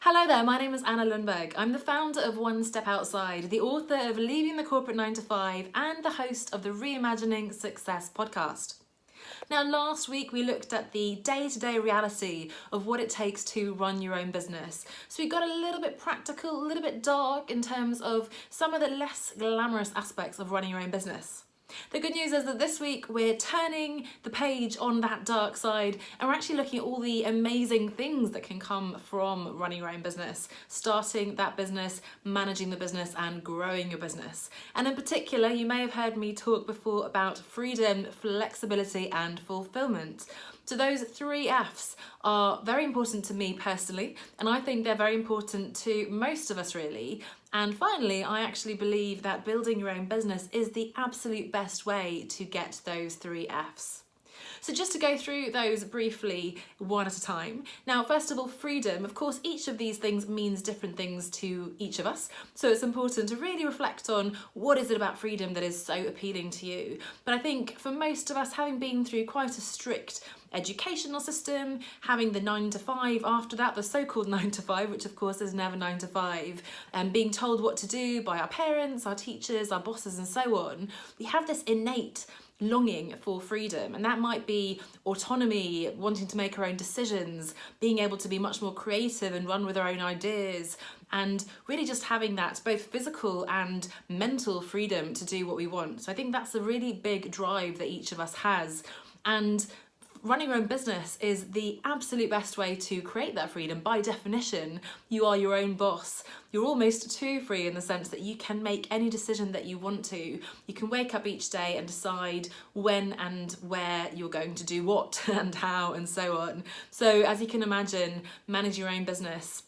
Hello there, my name is Anna Lundberg. I'm the founder of One Step Outside, the author of Leaving the Corporate 9 to 5, and the host of the Reimagining Success podcast. Now, last week we looked at the day-to-day reality of what it takes to run your own business. So we got a little bit practical, a little bit dark in terms of some of the less glamorous aspects of running your own business. The good news is that this week we're turning the page on that dark side and we're actually looking at all the amazing things that can come from running your own business, starting that business, managing the business and growing your business. And in particular, you may have heard me talk before about freedom, flexibility and fulfillment. So those 3 F's are very important to me personally, and I think they're very important to most of us really. And finally, I actually believe that building your own business is the absolute best way to get those 3 F's. So just to go through those briefly, one at a time. Now, first of all, freedom. Of course, each of these things means different things to each of us. So it's important to really reflect on what is it about freedom that is so appealing to you. But I think for most of us, having been through quite a strict educational system, having the 9 to 5 after that, the so-called 9 to 5, which of course is never 9 to 5, and being told what to do by our parents, our teachers, our bosses and so on, we have this innate longing for freedom, and that might be autonomy, wanting to make our own decisions, being able to be much more creative and run with our own ideas, and really just having that both physical and mental freedom to do what we want. So I think that's a really big drive that each of us has, and running your own business is the absolute best way to create that freedom. By definition, you are your own boss. You're almost too free in the sense that you can make any decision that you want to. You can wake up each day and decide when and where you're going to do what and how and so on. So as you can imagine, manage your own business.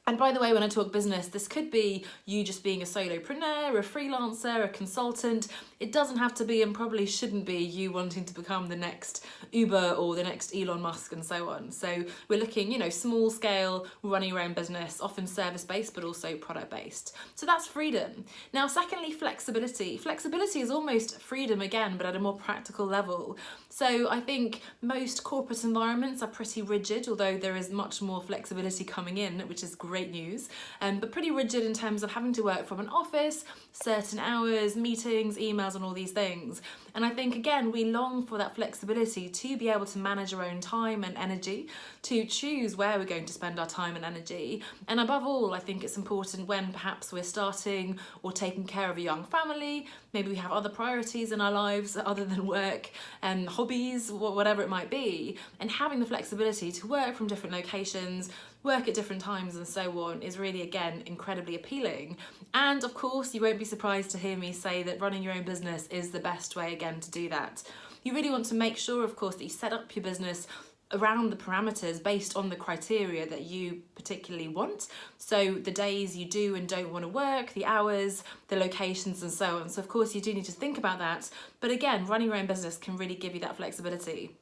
And by the way, when I talk business, this could be you just being a solopreneur, a freelancer, a consultant. It doesn't have to be and probably shouldn't be you wanting to become the next Uber or the next Elon Musk and so on. So we're looking, small scale, running your own business, often service-based, but also product-based. So that's freedom. Now, secondly, flexibility. Flexibility is almost freedom again, but at a more practical level. So I think most corporate environments are pretty rigid, although there is much more flexibility coming in, which is great news, but pretty rigid in terms of having to work from an office, certain hours, meetings, emails and all these things. And I think, again, we long for that flexibility to be able to manage our own time and energy, to choose where we're going to spend our time and energy. And above all, I think it's important when perhaps we're starting or taking care of a young family, maybe we have other priorities in our lives other than work and hobbies, whatever it might be, and having the flexibility to work from different locations, work at different times and so on is really, again, incredibly appealing. And of course, you won't be surprised to hear me say that running your own business is the best way, again, to do that. You really want to make sure, of course, that you set up your business around the parameters based on the criteria that you particularly want. So the days you do and don't want to work, the hours, the locations and so on. So of course you do need to think about that. But again, running your own business can really give you that flexibility.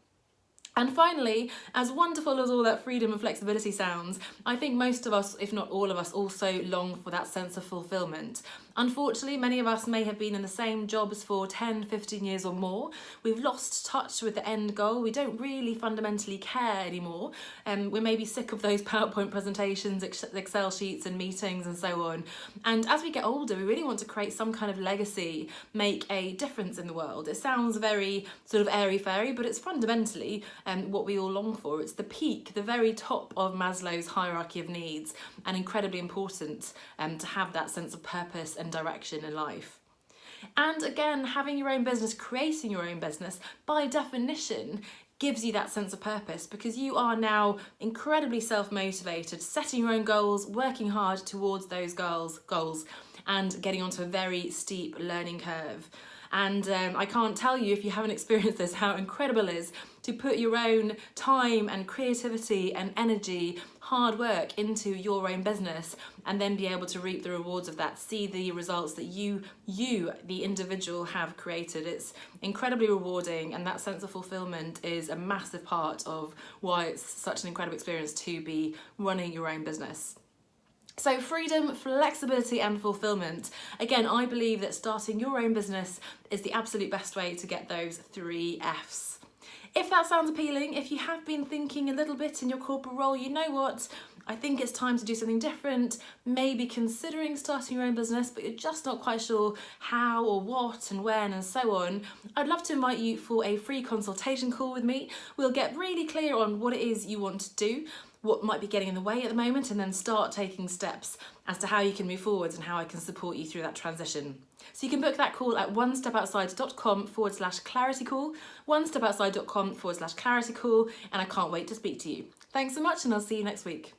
And finally, as wonderful as all that freedom and flexibility sounds, I think most of us, if not all of us, also long for that sense of fulfillment. Unfortunately, many of us may have been in the same jobs for 10, 15 years or more. We've lost touch with the end goal. We don't really fundamentally care anymore. We may be sick of those PowerPoint presentations, Excel sheets and meetings and so on. And as we get older, we really want to create some kind of legacy, make a difference in the world. It sounds very sort of airy-fairy, but it's fundamentally what we all long for. It's the peak, the very top of Maslow's hierarchy of needs, and incredibly important to have that sense of purpose and direction in life. And again, having your own business, creating your own business, by definition, gives you that sense of purpose because you are now incredibly self-motivated, setting your own goals, working hard towards those goals and getting onto a very steep learning curve. And I can't tell you, if you haven't experienced this, how incredible it is to put your own time and creativity and energy, hard work into your own business and then be able to reap the rewards of that, see the results that you, the individual, have created. It's incredibly rewarding, and that sense of fulfillment is a massive part of why it's such an incredible experience to be running your own business. So freedom, flexibility and fulfillment. Again, I believe that starting your own business is the absolute best way to get those 3 F's. If that sounds appealing, if you have been thinking a little bit in your corporate role, you know what? I think it's time to do something different, maybe considering starting your own business, but you're just not quite sure how or what and when and so on, I'd love to invite you for a free consultation call with me. We'll get really clear on what it is you want to do, what might be getting in the way at the moment, and then start taking steps as to how you can move forwards and how I can support you through that transition. So you can book that call at onestepoutside.com/clarity call, onestepoutside.com/clarity call, and I can't wait to speak to you. Thanks so much, and I'll see you next week.